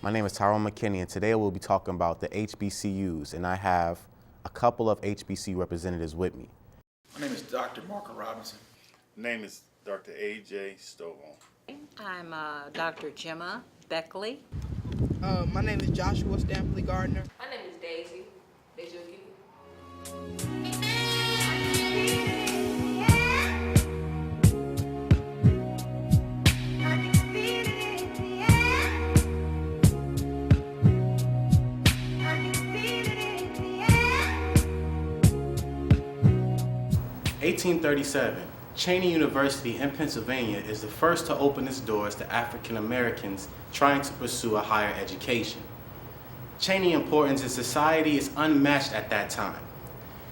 My name is Tyrone McKinney, and today we'll be talking about the HBCUs, and I have a couple of HBCU representatives with me. My name is Dr. Marco Robinson. My name is Dr. A.J. Stovall. I'm Dr. Gemma Beckley. My name is Joshua Stampley Gardner. My name is Daisy Dejuki. 1837, Cheyney University in Pennsylvania is the first to open its doors to African Americans trying to pursue a higher education. Cheyney's importance in society is unmatched at that time.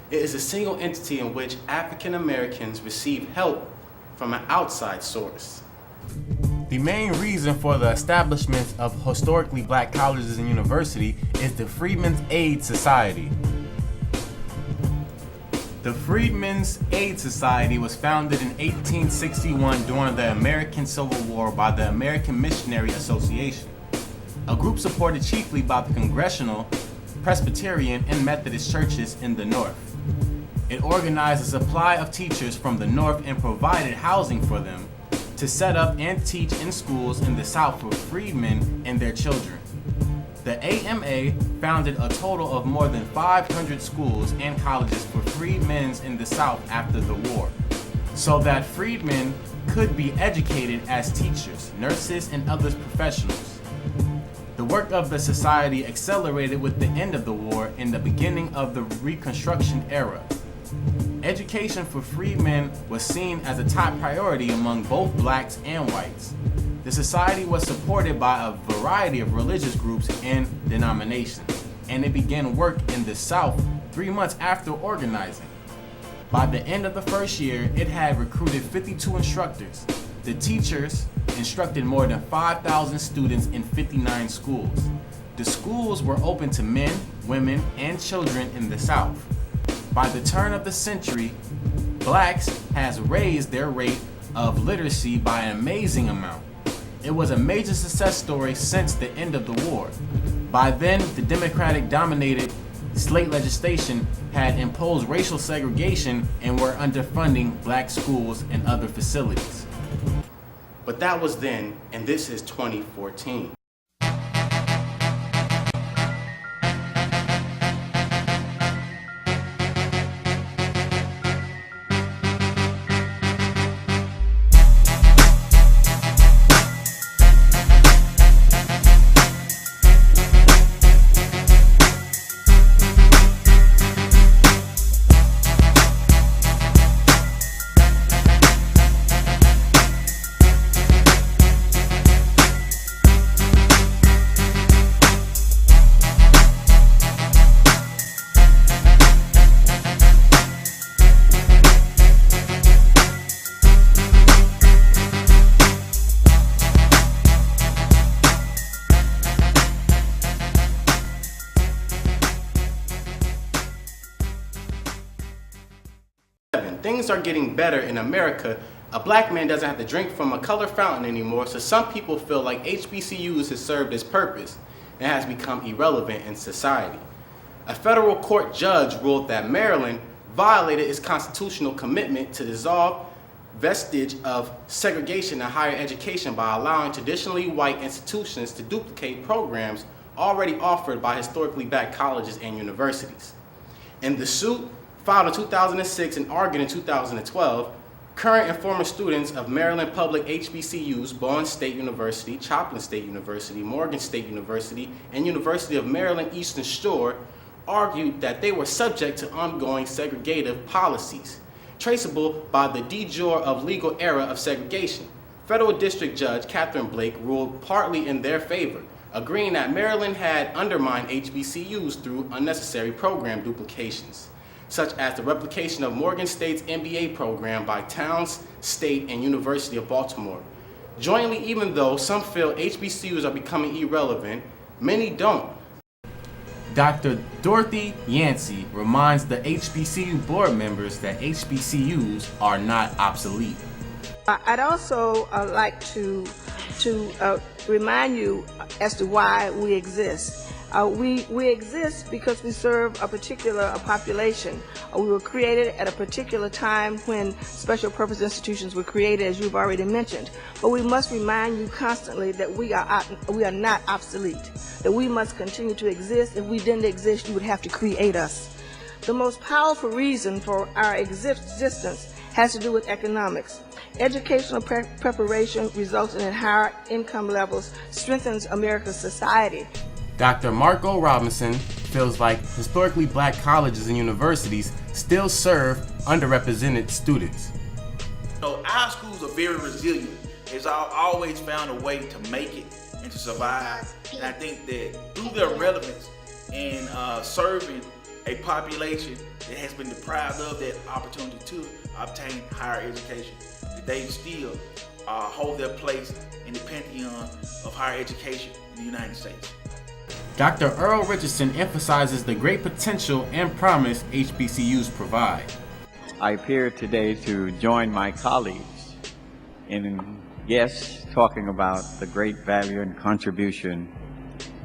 It is a single entity in which African Americans receive help from an outside source. The main reason for the establishment of historically black colleges and universities is the Freedmen's Aid Society. The Freedmen's Aid Society was founded in 1861 during the American Civil War by the American Missionary Association, a group supported chiefly by the Congregational, Presbyterian, and Methodist churches in the North. It organized a supply of teachers from the North and provided housing for them to set up and teach in schools in the South for freedmen and their children. The AMA founded a total of more than 500 schools and colleges for freedmen in the South after the war, so that freedmen could be educated as teachers, nurses, and other professionals. The work of the society accelerated with the end of the war and the beginning of the Reconstruction era. Education for freedmen was seen as a top priority among both blacks and whites. The society was supported by a variety of religious groups and denominations, and it began work in the South 3 months after organizing. By the end of the first year, it had recruited 52 instructors. The teachers instructed more than 5,000 students in 59 schools. The schools were open to men, women, and children in the South. By the turn of the century, blacks has raised their rate of literacy by an amazing amount. It was a major success story since the end of the war. By then, the Democratic-dominated state legislation had imposed racial segregation and were underfunding black schools and other facilities. But that was then, and this is 2014. Things are getting better in America. A black man doesn't have to drink from a color fountain anymore, so some people feel like HBCUs has served its purpose and has become irrelevant in society. A federal court judge ruled that Maryland violated its constitutional commitment to dissolve vestige of segregation in higher education by allowing traditionally white institutions to duplicate programs already offered by historically black colleges and universities. In the suit, filed in 2006 and argued in 2012, current and former students of Maryland public HBCUs, Bowen State University, Joplin State University, Morgan State University, and University of Maryland Eastern Shore argued that they were subject to ongoing segregative policies, traceable by the de jure of legal era of segregation. Federal District Judge Catherine Blake ruled partly in their favor, agreeing that Maryland had undermined HBCUs through unnecessary program duplications, such as the replication of Morgan State's MBA program by Towns State and University of Baltimore. Jointly, even though some feel HBCUs are becoming irrelevant, many don't. Dr. Dorothy Yancey reminds the HBCU board members that HBCUs are not obsolete. I'd also like to to remind you as to why we exist. We exist because we serve a particular population. We were created at a particular time when special purpose institutions were created, as you've already mentioned. But we must remind you constantly that we are not obsolete, that we must continue to exist. If we didn't exist, you would have to create us. The most powerful reason for our existence has to do with economics. Educational preparation resulting in higher income levels strengthens America's society. Dr. Marco Robinson feels like historically black colleges and universities still serve underrepresented students. So our schools are very resilient. It's always found a way to make it and to survive. And I think that through their relevance in serving a population that has been deprived of that opportunity to obtain higher education, that they still hold their place in the pantheon of higher education in the United States. Dr. Earl Richardson emphasizes the great potential and promise HBCUs provide. I appear today to join my colleagues in, yes, talking about the great value and contribution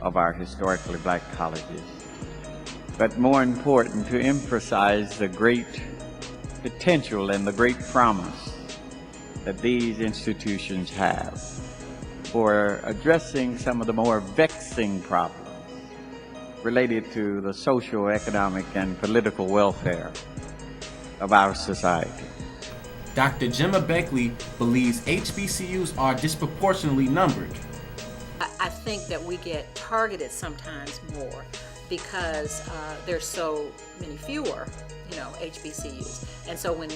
of our historically black colleges, but more important, to emphasize the great potential and the great promise that these institutions have for addressing some of the more vexing problems related to the social, economic, and political welfare of our society. Dr. Gemma Beckley believes HBCUs are disproportionately numbered. I think that we get targeted sometimes more because there's so many fewer, HBCUs. And so when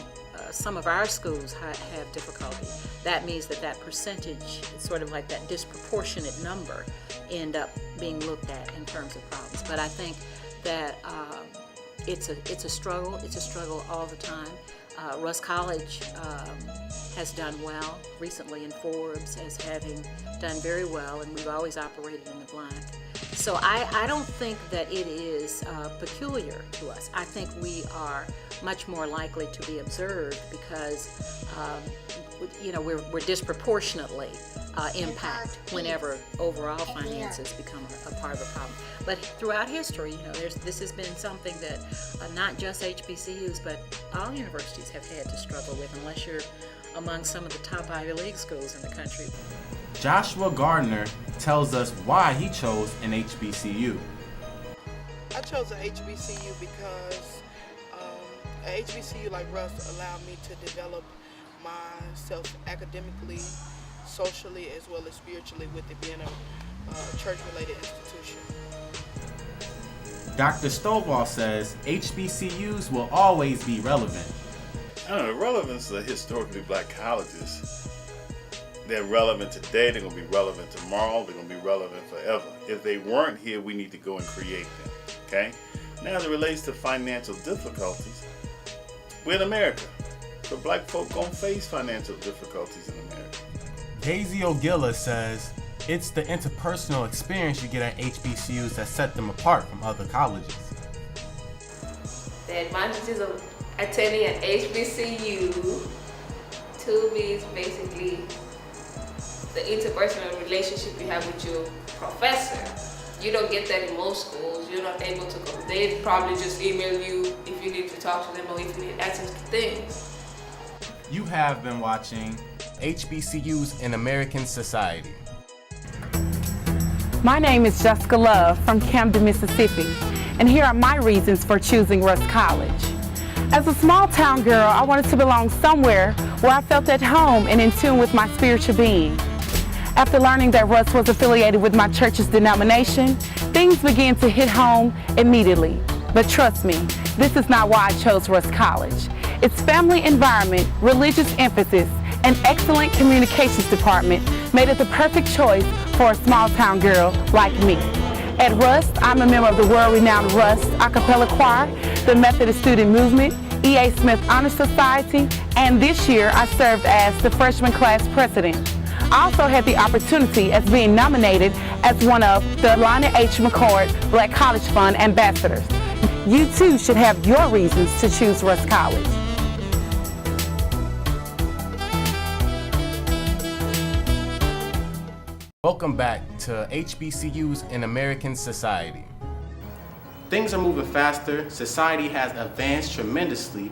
some of our schools have difficulty, that means that percentage, it's sort of like that disproportionate number, end up being looked at in terms of problems. But I think that it's a struggle. It's a struggle all the time. Russ College has done well recently in Forbes as having done very well, and we've always operated in the black. So I don't think that it is peculiar to us. I think we are much more likely to be observed because we're disproportionately impact whenever overall finances become a part of a problem. But throughout history, this has been something that not just HBCUs, but all universities have had to struggle with, unless you're among some of the top Ivy League schools in the country. Joshua Gardner tells us why he chose an HBCU. I chose an HBCU because an HBCU like Russ allowed me to develop myself academically, socially, as well as spiritually, with it being a church-related institution. Dr. Stovall says HBCUs will always be relevant. The relevance of historically black colleges, they're relevant today, they're going to be relevant tomorrow, they're going to be relevant forever. If they weren't here, we need to go and create them, okay? Now, as it relates to financial difficulties, we're in America. So black folk going to face financial difficulties in America. Daisy Ogilla says it's the interpersonal experience you get at HBCUs that set them apart from other colleges. The advantages of attending an HBCU to me is basically the interpersonal relationship you have with your professor. You don't get that in most schools. You're not able to go. They probably just email you if you need to talk to them or if you need access to things. You have been watching HBCUs in American Society. My name is Jessica Love from Camden, Mississippi, and here are my reasons for choosing Russ College. As a small town girl, I wanted to belong somewhere where I felt at home and in tune with my spiritual being. After learning that Russ was affiliated with my church's denomination, things began to hit home immediately. But trust me, this is not why I chose Russ College. Its family environment, religious emphasis, and excellent communications department made it the perfect choice for a small town girl like me. At Rust, I'm a member of the world-renowned Rust a cappella choir, the Methodist Student Movement, E.A. Smith Honor Society, and this year I served as the freshman class president. I also had the opportunity as being nominated as one of the Lana H. McCord Black College Fund ambassadors. You too should have your reasons to choose Rust College. Welcome back to HBCUs in American society. Things are moving faster, society has advanced tremendously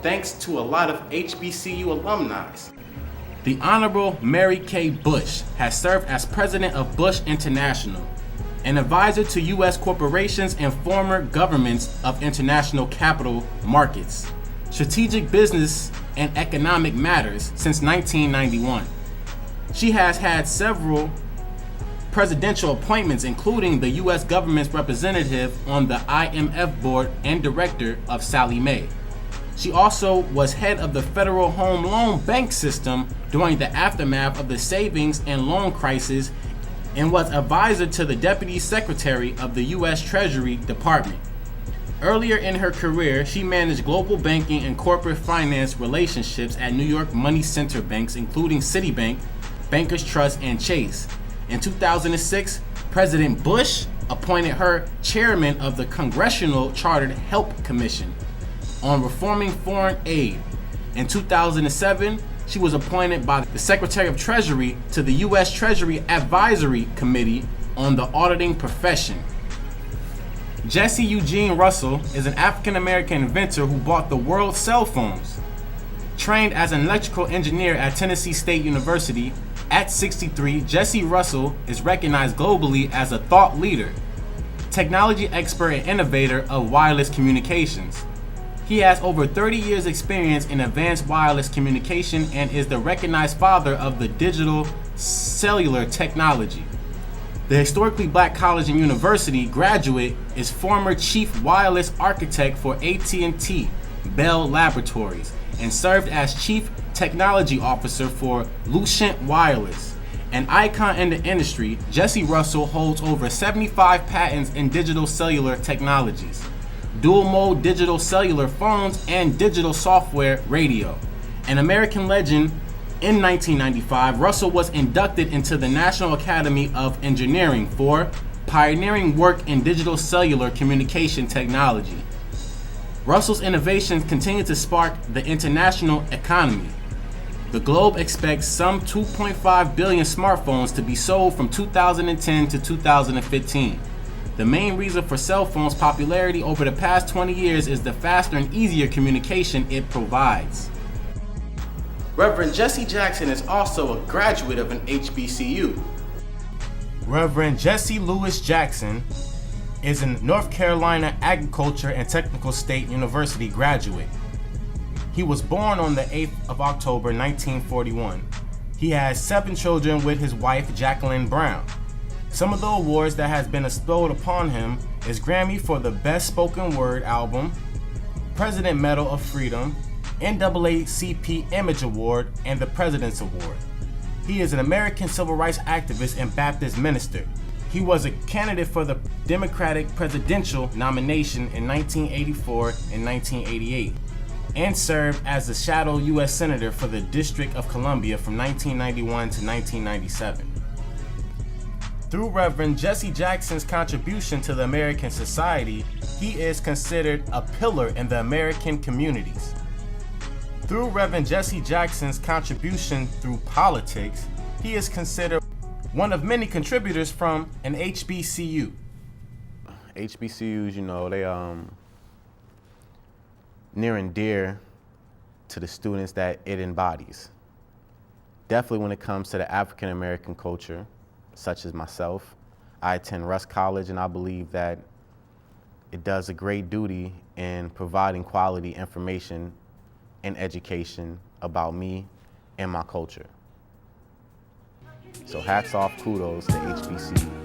thanks to a lot of HBCU alumni. The Honorable Mary K. Bush has served as president of Bush International, an advisor to U.S. corporations and former governments of international capital markets, strategic business, and economic matters since 1991. She has had several presidential appointments, including the U.S. government's representative on the IMF board and director of Sallie Mae. She also was head of the Federal Home Loan Bank System during the aftermath of the savings and loan crisis and was advisor to the Deputy Secretary of the U.S. Treasury Department. Earlier in her career, she managed global banking and corporate finance relationships at New York money center banks, including Citibank, Bankers Trust, and Chase. In 2006, President Bush appointed her chairman of the Congressional Chartered Help Commission on reforming foreign aid. In 2007, she was appointed by the Secretary of Treasury to the U.S. Treasury Advisory Committee on the auditing profession. Jesse Eugene Russell is an African-American inventor who bought the world's cell phones. Trained as an electrical engineer at Tennessee State University, at 63, Jesse Russell is recognized globally as a thought leader, technology expert and innovator of wireless communications. He has over 30 years experience in advanced wireless communication and is the recognized father of the digital cellular technology. The historically black college and university graduate is former chief wireless architect for AT&T Bell Laboratories and served as chief technology officer for Lucent Wireless. An icon in the industry, Jesse Russell holds over 75 patents in digital cellular technologies, dual mode digital cellular phones, and digital software radio. An American legend, in 1995, Russell was inducted into the National Academy of Engineering for pioneering work in digital cellular communication technology. Russell's innovations continue to spark the international economy. The globe expects some 2.5 billion smartphones to be sold from 2010 to 2015. The main reason for cell phones' popularity over the past 20 years is the faster and easier communication it provides. Reverend Jesse Jackson is also a graduate of an HBCU. Reverend Jesse Lewis Jackson is a North Carolina Agriculture and Technical State University graduate. He was born on the 8th of October 1941. He has 7 children with his wife Jacqueline Brown. Some of the awards that has been bestowed upon him is Grammy for the Best Spoken Word Album, President Medal of Freedom, NAACP Image Award, and the President's Award. He is an American civil rights activist and Baptist minister. He was a candidate for the Democratic presidential nomination in 1984 and 1988, and served as a shadow U.S. Senator for the District of Columbia from 1991 to 1997. Through Reverend Jesse Jackson's contribution to the American society, he is considered a pillar in the American communities. Through Reverend Jesse Jackson's contribution through politics, he is considered one of many contributors from an HBCU. HBCUs, you know, they near and dear to the students that it embodies. Definitely when it comes to the African American culture, such as myself, I attend Russ College, and I believe that it does a great duty in providing quality information and education about me and my culture. So hats off, kudos to HBCU.